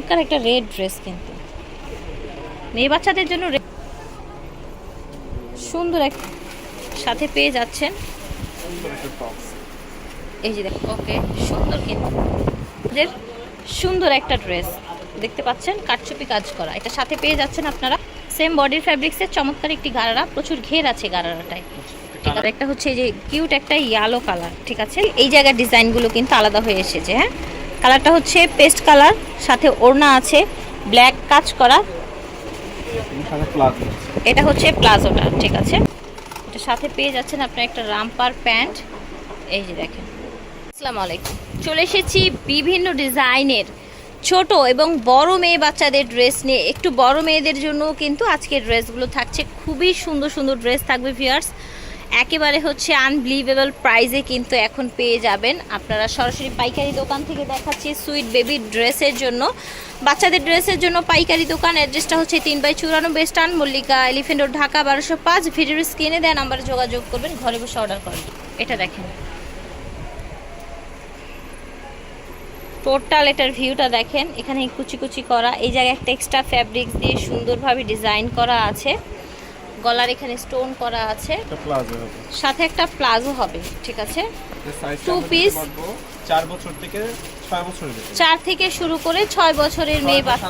চমৎকার একটা red dress, কিন্তু মেয়ে বাচ্চাদের জন্য সুন্দর এক সাথে পেয়ে যাচ্ছেন। এই যে দেখো, ওকে, সুন্দর, কিন্তু সুন্দর একটা ড্রেস দেখতে পাচ্ছেন, কাটচুপি কাজ করা। এটা সাথে পেয়ে যাচ্ছেন আপনারা সেম বডির ফ্যাব্রিক্সের চমৎকার একটি গারারা, প্রচুর ঘের আছে গারারাটায়। ঠিক আছে, একটা হচ্ছে যে কিউট একটা ইয়েলো কালার। ঠিক আছে, এই জায়গার ডিজাইনগুলো কিন্তু আলাদা হয়ে এসেছে। হ্যাঁ, কালারটা হচ্ছে পেস্ট কালার, সাথে ওড়না আছে ব্ল্যাক কাজ করা। এটা হচ্ছে প্লাজোটা। ঠিক আছে, এটা সাথে পেয়ে যাচ্ছেন আপনার একটা রামপার প্যান্ট। এই যে দেখেন। আসসালামু আলাইকুম, চলে এসেছি বিভিন্ন ডিজাইনের ছোট এবং বড় মেয়ে বাচ্চাদের ড্রেস নিয়ে। একটু বড় মেয়েদের জন্য কিন্তু আজকের ড্রেসগুলো থাকছে, খুবই সুন্দর সুন্দর ড্রেস থাকবে ভিউয়ার্স। একেবারে হচ্ছে আনবিলিভেবল প্রাইসে কিন্তু এখন পেয়ে যাবেন আপনারা। সরাসরি পাইকারি দোকান থেকে দেখাচ্ছি সুইট বেবি ড্রেসের জন্য, বাচ্চাদের ড্রেসের জন্য পাইকারি দোকান। অ্যাড্রেসটা হচ্ছে 3/94 স্টান মল্লিকা, এলিফেন্ট রোড, ঢাকা 1205। ভিডিওর স্ক্রিনে দেওয়া নাম্বারে যোগাযোগ করবেন, ঘরে বসে অর্ডার করবেন। এটা দেখেন, টোটাল এটার ভিউটা দেখেন। এখানে কুচি কুচি করা, এই জায়গায় একটা এক্সট্রা ফ্যাব্রিক্স দিয়ে সুন্দরভাবে ডিজাইন করা আছে। গলার এখানে স্টোন করা আছে, সাথে একটা প্লাজো হবে। ঠিক আছে, টু পিস, 4 বছর থেকে 6 বছর, 4 থেকে শুরু করে 6 বছরের মেয়ে বাচ্চা।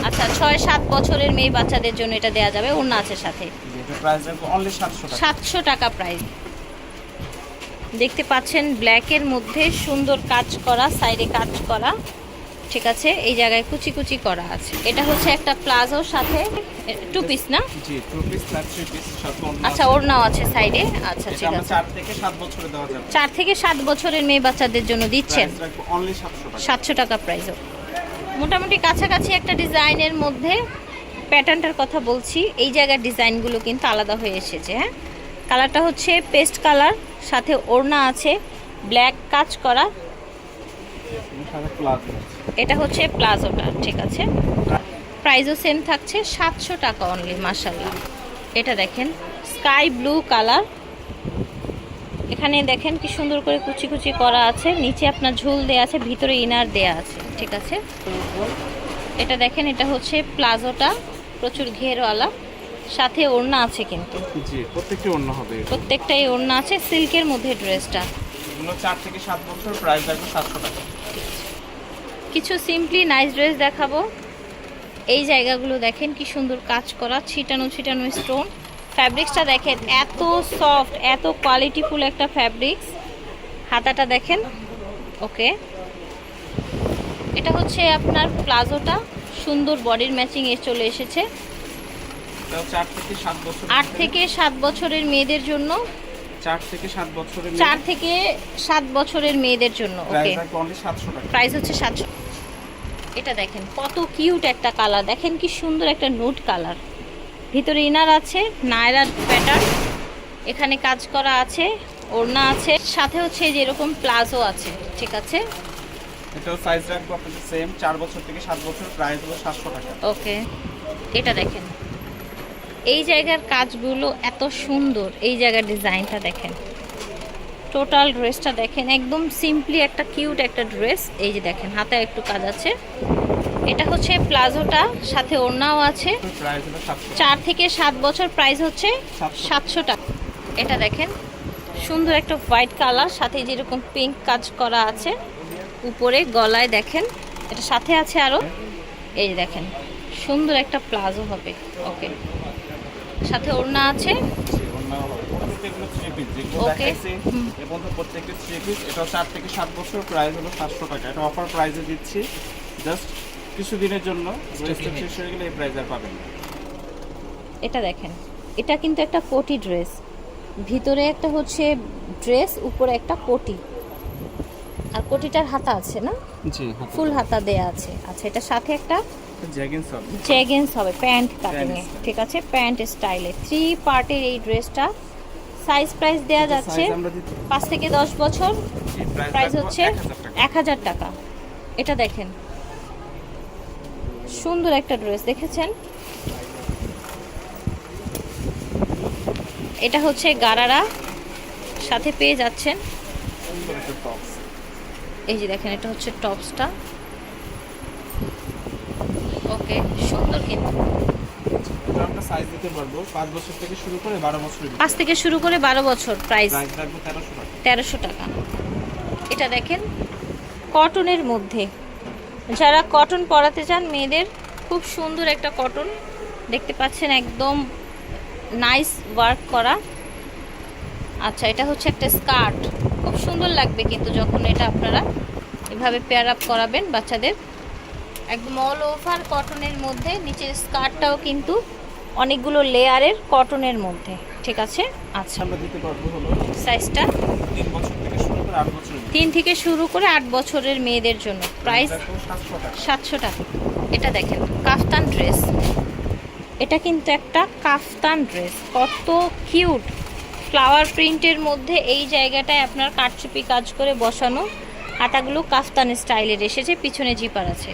আচ্ছা, 6-7 বছরের মেয়ে বাচ্চাদের জন্য এটা দেওয়া যাবে। ওড়না আছে সাথে। এটা প্রাইস রাখবো অনলি 700 টাকা প্রাইস। দেখতে পাচ্ছেন ব্ল্যাকের মধ্যে সুন্দর কাজ করা, সাইডে কাজ করা। ঠিক আছে, এই জায়গায় কুচি কুচি করা আছে। এটা হচ্ছে একটা প্লাজোর সাথে টু পিস না? জি, 2 পিস না 3 পিস সাথে ওড়না। আচ্ছা, ওড়নাও আছে সাইডে। আচ্ছা, ঠিক আছে, 4 থেকে 7 বছরে দেওয়া যাবে। 4 থেকে 7 বছরের মেয়ে বাচ্চাদের জন্য দিচ্ছেন প্রাইস রাখবো অনলি 700 টাকা। 700 টাকা প্রাইসও। মোটামুটি কাছাকাছি একটা ডিজাইনের মধ্যে প্যাটার্নটার কথা বলছি। এই জায়গার ডিজাইনগুলো কিন্তু আলাদা হয়ে এসেছে। হ্যাঁ, কালারটা হচ্ছে পেস্ট কালার, সাথে ওড়না আছে ব্ল্যাক কাজ করা। এটা হচ্ছে প্লাজোটা। ঠিক আছে, প্রাইসও সেম থাকছে 700 টাকা অনলি। মাশাআল্লাহ, এটা দেখেন স্কাই ব্লু কালার। এখানে দেখেন কি সুন্দর করে কুচি কুচি করা আছে, নিচে আপনার ঝুল দেয়া আছে, ভিতরে ইনার দেয়া আছে। ঠিক আছে, এটা দেখেন, এটা হচ্ছে প্লাজোটা, প্রচুর ঘেরওয়ালা, সাথে ওড়না আছে কিন্তু। জি, প্রত্যেকটি ওড়না হবে। প্রত্যেকটাই ওড়না আছে, সিল্কের মধ্যে ড্রেসটা। এগুলো 4 থেকে 7 বছর, প্রাইস রাখবো 700 টাকা। কিছু সিম্পলি নাইস ড্রেস দেখাবো। এই জায়গাগুলো দেখেন কি সুন্দর কাজ করা, ছিটানো ছিটানো স্টোন। ফ্যাব্রিক্সটা দেখেন, এত সফট, এত কোয়ালিটিফুল একটা ফ্যাব্রিক্স। হাতাটা দেখেন, ওকে। এটা হচ্ছে আপনার প্লাজোটা, সুন্দর বডির ম্যাচিং এ চলে এসেছে। এটাও 4 থেকে 7 বছর, 8 থেকে 7 বছরের মেয়েদের জন্য। 4 থেকে 7 বছরের 4 থেকে 7 বছরের মেয়েদের জন্য, ওকে। প্রাইস রাখবো অনলি 700 টাকা। প্রাইস হচ্ছে 700। এটা দেখেন কত কিউট একটা কালার, দেখেন কি সুন্দর একটা নুট কালার। ভিতরে ইনার আছে, নায়রা প্যাটার্ন, এখানে কাজ করা আছে, ওড়না আছে, সাথে হচ্ছে যে এরকম প্লাজো আছে। ঠিক আছে, এটাও সাইজ রাখবো আপনাদের সেম 4 বছর থেকে 7 বছর, প্রাইস হলো 700 টাকা। ওকে। এটা দেখেন, এই জায়গার কাজগুলো এত সুন্দর, এই জায়গার ডিজাইনটা দেখেন, টোটাল ড্রেসটা দেখেন, একদম সিম্পলি একটা কিউট একটা ড্রেস। এই যে দেখেন, হাতায় একটু কাজ আছে। এটা হচ্ছে প্লাজোটা, সাথে ওড়নাও আছে। প্রাইস হলো 700। 4 থেকে 7 বছর, প্রাইস হচ্ছে 700 টাকা। এটা দেখেন, সুন্দর একটা হোয়াইট কালার, সাথে যেরকম পিঙ্ক কাজ করা আছে উপরে, গলায় দেখেন, এটা সাথে আছে আরো। এই যে দেখেন, সুন্দর একটা প্লাজো হবে, ওকে, সাথে ওড়না আছে। প্রত্যেকগুলো 3 পিস যেগুলো ওকে। দেখাইছি এবং প্রত্যেকটা 3 পিস। এটাও 4 থেকে 7 বছর, প্রাইস হলো 700 টাকা। এটা অফার প্রাইসে দিচ্ছি, জাস্ট কিছুদিনের জন্য। ড্রেসটা শেষ হয়ে গেলে এই প্রাইস আর পাবেন না। এটা দেখেন, এটা কিন্তু একটা কোটি ড্রেস, ভিতরে একটা হচ্ছে ড্রেস, উপরে একটা কোটি, আর কোটিটার হাতা আছে না? জি, ফুল হাতা দেয়া আছে। আচ্ছা, এটা সাথে একটা জ্যাগিংস হবে, জেগিন্স হবে প্যান্ট কাটিংয়ে। style। ঠিক আছে, প্যান্ট স্টাইলে 3 পার্টের এই ড্রেসটা। সাইজ প্রাইস দেয়া যাচ্ছে সাইজ আমরা দিচ্ছি 5 থেকে 10 বছর, প্রাইস রাখবো হচ্ছে 1000 টাকা। এটা দেখেন, সুন্দর একটা ড্রেস, দেখেছেন? এটা হচ্ছে গারারা, সাথে পেয়ে যাচ্ছেন। এই যে দেখেন, এটা হচ্ছে টপসটা। ওকে, সুন্দর কিন্তু। এটা আমরা সাইজ দিতে পারবো 5 বছর থেকে শুরু করে 12 বছর। 5 থেকে শুরু করে 12 বছর। প্রাইস রাখবো 1300 টাকা। 1300 টাকা। এটা দেখেন কটনের মধ্যে, যারা কটন পরাতে চান মেয়েদের, খুব সুন্দর একটা কটন দেখতে পাচ্ছেন, একদম নাইস ওয়ার্ক করা। আচ্ছা, এটা হচ্ছে একটা স্কার্ট, খুব সুন্দর লাগবে কিন্তু যখন এটা আপনারা এভাবে পেয়ার আপ করাবেন বাচ্চাদের। একদম অল ওভার কটনের মধ্যে, নিচের স্কার্টটাও কিন্তু অনেকগুলো লেয়ারের কটনের মধ্যে, ঠিক আছে। আচ্ছা, আমরা দিতে পারবো হলো সাইজটা 3 বছর থেকে শুরু করে 8 বছর। 3 থেকে শুরু করে 8 বছরের মেয়েদের জন্য। প্রাইস 700 টাকা। 700 টাকা। এটা দেখেন কাফতান ড্রেস, এটা কিন্তু একটা কাফতান ড্রেস, কত কিউট ফ্লাওয়ার প্রিন্টের মধ্যে। এই জায়গাটায় আপনার কাটচুপি কাজ করে বসানো, হাতাগুলো কাফতান স্টাইলের এসেছে, পিছনে জিপার আছে।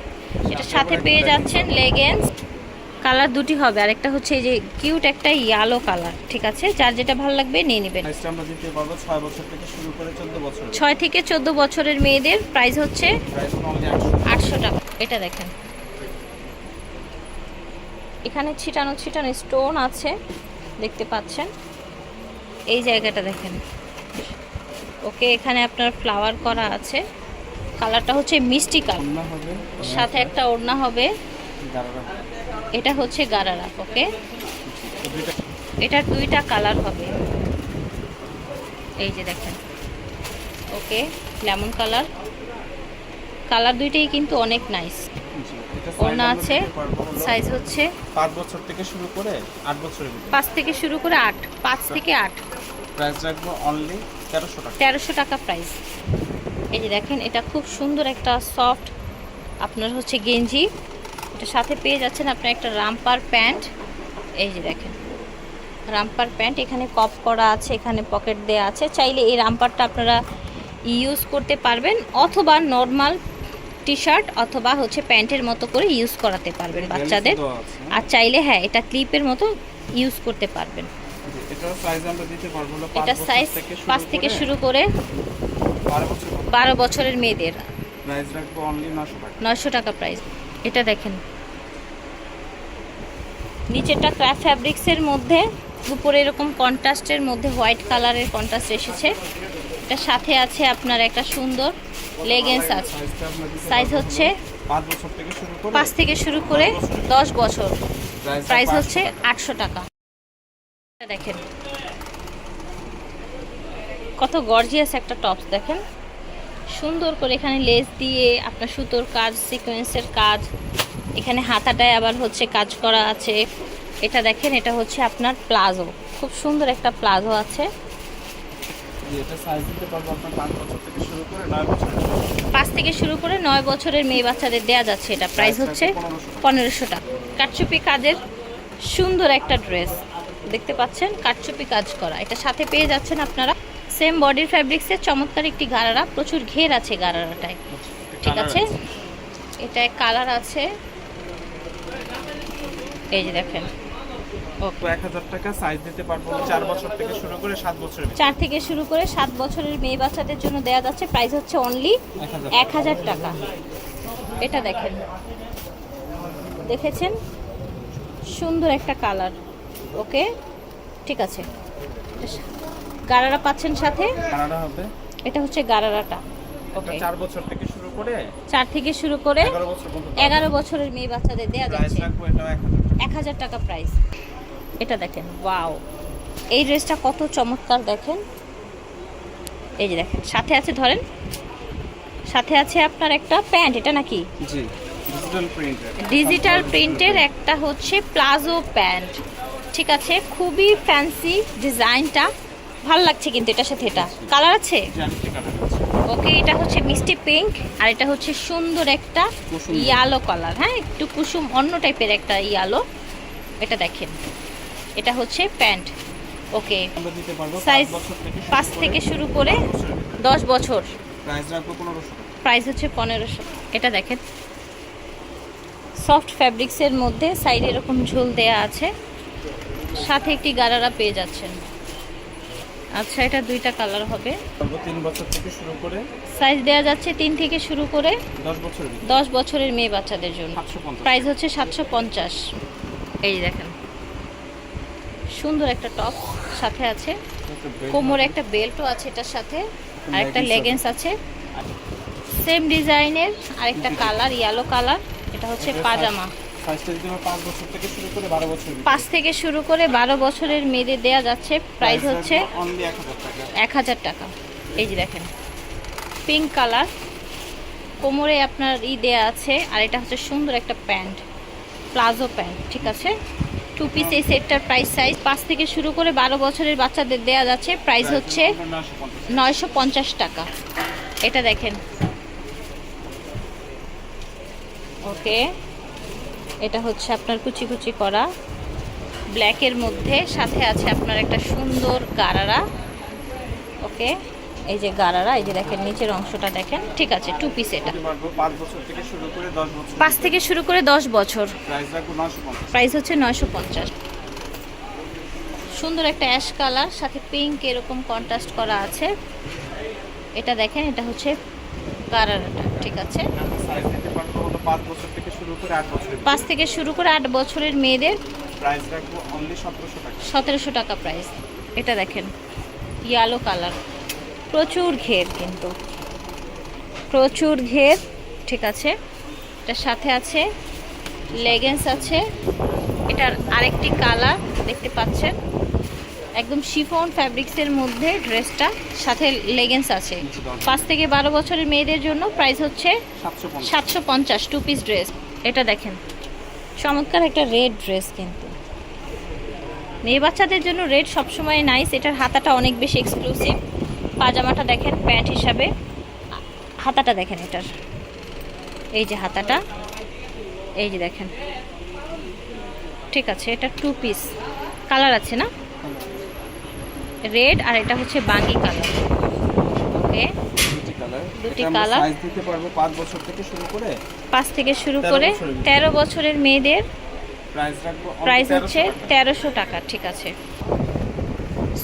এটা সাথে পেয়ে যাচ্ছেন লেগিংস, কালার দুটি হবে, আর একটা হচ্ছে এই যে কিউট একটা ইয়েলো কালার, ঠিক আছে। যার যেটা ভালো লাগবে নিয়ে নেবেন। সাইজটা আমরা দিতে পারবো 6 বছর থেকে শুরু করে 14 বছর। 6 থেকে 14 বছরের মেয়েদের প্রাইস হচ্ছে প্রাইস অনলি 800 টাকা। এটা দেখেন এখানে ছিটানো ছিটানো স্টোন আছে, দেখতে পাচ্ছেন এই জায়গাটা দেখেন। ওকে, এখানে আপনার ফ্লাওয়ার করা আছে, কালারটা হচ্ছে মিষ্টি কালার, ওড়না হবে, সাথে একটা ওড়না হবে। গারারা। এটা হচ্ছে গারারা। ওকে, তো দুইটা এটার দুইটা কালার হবে, এই যে দেখেন। ওকে, লেমন কালার, কালার দুইটাই কিন্তু অনেক নাইস। এটা ওড়না আছে, সাইজ হচ্ছে 5 বছর থেকে শুরু করে 8 বছরের ভিতরে। 5 থেকে শুরু করে 8, 5 থেকে 8। প্রাইস রাখবো অনলি 1300 টাকা। 1300 টাকা প্রাইস। এই যে দেখেন, এটা খুব সুন্দর একটা সফট আপনার হচ্ছে গেঞ্জি, এটা সাথে পেয়ে যাচ্ছেন আপনার একটা রামপার প্যান্ট। এই যে দেখেন রামপার প্যান্ট, এখানে কপ করা আছে, এখানে পকেট দেয়া আছে। চাইলে এই রামপারটা আপনারা ইউজ করতে পারবেন, অথবা নর্মাল টি শার্ট অথবা হচ্ছে প্যান্টের মতো করে ইউজ করাতে পারবেন বাচ্চাদের। আর চাইলে হ্যাঁ, এটা ক্লিপের মতো ইউজ করতে পারবেন। এটার সাইজ আমরা দিতে পারবো হলো 5 এটা বছর সাইজ 5 থেকে শুরু করে 12 বছর। 12 বছরের মেয়েদের। প্রাইস রাখবো অনলি 900 টাকা। 900 টাকা প্রাইস। এটা দেখেন নিচেরটা ক্র্যাফট ফ্যাব্রিক্সের মধ্যে, উপরে এরকম কন্ট্রাস্টের মধ্যে হোয়াইট কালারের কন্ট্রাস্ট এসেছে। এটা সাথে আছে আপনার একটা সুন্দর লেগিংস আছে, সাইজ হচ্ছে 5 বছর থেকে শুরু করে 5 থেকে শুরু করে 10 বছর। প্রাইস হচ্ছে 800 টাকা। এটা দেখেন কত গর্জিয়াস একটা টপস, দেখেন সুন্দর করে এখানে লেস দিয়ে আপনার সুতোর কাজ, সিকোয়েন্সের কাজ, এখানে হাতাটায় আবার হচ্ছে কাজ করা আছে। এটা দেখেন, এটা হচ্ছে আপনার প্লাজো, খুব সুন্দর একটা প্লাজো আছে। এটা সাইজ দিতে পারবো আপনার 5 বছর থেকে শুরু করে 9 বছর। 5 থেকে শুরু করে 9 বছরের মেয়ে বাচ্চাদের দেয়া যাচ্ছে। এটা প্রাইস হচ্ছে 1500 টাকা। কাটচুপি কাজের সুন্দর একটা ড্রেস দেখতে পাচ্ছেন, কাটচুপি কাজ করা। এটা সাথে পেয়ে যাচ্ছেন আপনারা সেম বডির ফ্যাব্রিক্সের চমৎকার একটি গারারা, প্রচুর ঘের আছে গারারাটায়, ঠিক আছে। এটা কালার আছে, এই যে দেখেন। ওকে, 1000 টাকা সাইজ দিতে পারবো 4 বছর থেকে শুরু করে 7 বছরের ভিতরে। 4 থেকে শুরু করে 7 বছরের মেয়ে বাচ্চাদের জন্য দেয়া যাচ্ছে। প্রাইস হচ্ছে অনলি 1000 টাকা। এটা দেখেন, দেখেছেন সুন্দর একটা কালার। ওকে, ঠিক আছে। গারারা পাচ্ছেন সাথে, কানাডা হবে। এটা হচ্ছে গারারাটা। ওকে, 4 বছর থেকে শুরু করে 4 থেকে শুরু করে 11 বছর পর্যন্ত 11 বছরের মেয়ে বাচ্চাদের দেয়া প্রাইস যাচ্ছে। রাখবো এটাও 1000 টাকা। 1000 টাকা প্রাইস। এটা দেখেন, ওয়াও, এই ড্রেসটা কত চমৎকার দেখেন। এই যে দেখেন সাথে আছে, ধরেন সাথে আছে আপনার একটা প্যান্ট, এটা নাকি জি ডিজিটাল প্রিন্টের। ডিজিটাল প্রিন্টের একটা হচ্ছে প্লাজো প্যান্ট, ঠিক আছে। খুবই ফ্যান্সি ডিজাইনটা, ভালো লাগছে কিন্তু এটার সাথে। এটা কালার আছে, জানিতে কালার আছে। ওকে। এটা হচ্ছে মিষ্টি পিঙ্ক, আর এটা হচ্ছে সুন্দর একটা কুসুম ইয়েলো কালার, হ্যাঁ একটু কুসুম অন্য টাইপের একটা ইয়েলো। এটা দেখেন, এটা হচ্ছে প্যান্ট। ওকে, আমরা দিতে পারবো সাইজ 5 বছর থেকে শুরু করে 5 থেকে শুরু করে 10 বছর। প্রাইস রাখবো 1500 টাকা। প্রাইস হচ্ছে 1500। এটা দেখেন সফট ফ্যাব্রিক্সের মধ্যে, সাইডে এরকম ঝুল দেয়া আছে, সাথে একটি গারারা পেয়ে যাচ্ছেন। আচ্ছা, এটা দুইটা কালার হবে। 3 বছর থেকে শুরু করে সাইজ দেওয়া যাচ্ছে 3 থেকে শুরু করে 10 বছরের ভিতরে। 10 বছরের মেয়ে বাচ্চাদের জন্য 750। প্রাইস হচ্ছে 750। এই যে দেখেন সুন্দর একটা টপ সাথে আছে, কোমরে একটা বেল্টও আছে এটার সাথে, আর একটা লেগিংস আছে সেম ডিজাইনের, আরেকটা কালার ইয়েলো কালার। এটা হচ্ছে পাজামা। সাইজটা যদি আমরা 5 বছর থেকে শুরু করে 12 বছর 5 থেকে শুরু করে 12 বছরের মেয়েদের দেয়া যাচ্ছে। প্রাইস হচ্ছে অনলি 1000 টাকা। 1000 টাকা। এই যে দেখেন পিঙ্ক কালার, কোমরে আপনার দেয়া আছে, আর এটা হচ্ছে সুন্দর একটা প্যান্ট, প্লাজো প্যান্ট, ঠিক আছে। 2 পিস এই সেটটার প্রাইস সাইজ 5 থেকে শুরু করে 12 বছরের বাচ্চাদের দেয়া যাচ্ছে। প্রাইস হচ্ছে 950 টাকা। এটা দেখেন, ওকে, এটা হচ্ছে আপনার কুচি কুচি করা ব্ল্যাকের মধ্যে, সাথে আছে আপনার একটা সুন্দর গারারা। ওকে, এই যে গারারা, এই যে দেখেন নিচের অংশটা দেখেন, ঠিক আছে। 2 পিস এটা 5 বছর থেকে শুরু করে 10 বছর। 5 থেকে শুরু করে 10 বছর। প্রাইস রাখবো 950। প্রাইস হচ্ছে 950। সুন্দর একটা অ্যাশ কালার, সাথে পিঙ্ক এরকম কন্ট্রাস্ট করা আছে। এটা দেখেন, এটা হচ্ছে গারারাটা, ঠিক আছে। সাইজ দিতে পারবো হলো 5 বছর থেকে শুরু করে 8 বছর। 5 থেকে শুরু করে 8 বছরের মেয়েদের প্রাইস রাখবো অনলি 1700 টাকা। 1700 টাকা প্রাইস। এটা দেখেন ইয়েলো কালার, প্রচুর ঘের, কিন্তু প্রচুর ঘের, ঠিক আছে। এটার সাথে আছে লেগিংস আছে, এটার আরেকটি কালার দেখতে পাচ্ছেন, একদম শিফন ফ্যাব্রিক্সের মধ্যে ড্রেসটা, সাথে লেগিংস আছে। 5 থেকে 12 বছরের মেয়েদের জন্য প্রাইস হচ্ছে 750। 2 পিস ড্রেস। এটা দেখেন চমৎকার একটা রেড ড্রেস, কিন্তু মেয়ে বাচ্চাদের জন্য রেড সবসময় নাইস। এটার হাতাটা অনেক বেশি এক্সক্লুসিভ। পাজামাটা দেখেন প্যান্ট হিসাবে, হাতাটা দেখেন এটার, এই যে হাতাটা, এই যে দেখেন, ঠিক আছে। এটা 2 পিস কালার আছে না, রেড আর এটা হচ্ছে বাঙ্গি কালার। ওকে, দুটি কালার। সাইজ দিতে পারবো 5 বছর থেকে শুরু করে 5 থেকে শুরু করে 13 বছরের মেয়েদের প্রাইস রাখবো প্রাইস হচ্ছে 1300 টাকা, ঠিক আছে।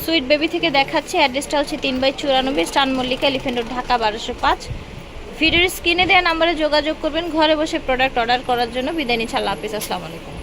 সুইট বেবি থেকে দেখাচ্ছে, অ্যাড্রেসটা হচ্ছে 3/94 স্টান মল্লিকা, এলিফ্যান্ট রোড, ঢাকা 1205। ভিডিওর স্ক্রিনে দেওয়া নাম্বারে যোগাযোগ করবেন ঘরে বসে প্রোডাক্ট অর্ডার করার জন্য। বিদায় নিচ্ছি, আল্লাহ হাফিজ, আসসালামু আলাইকুম।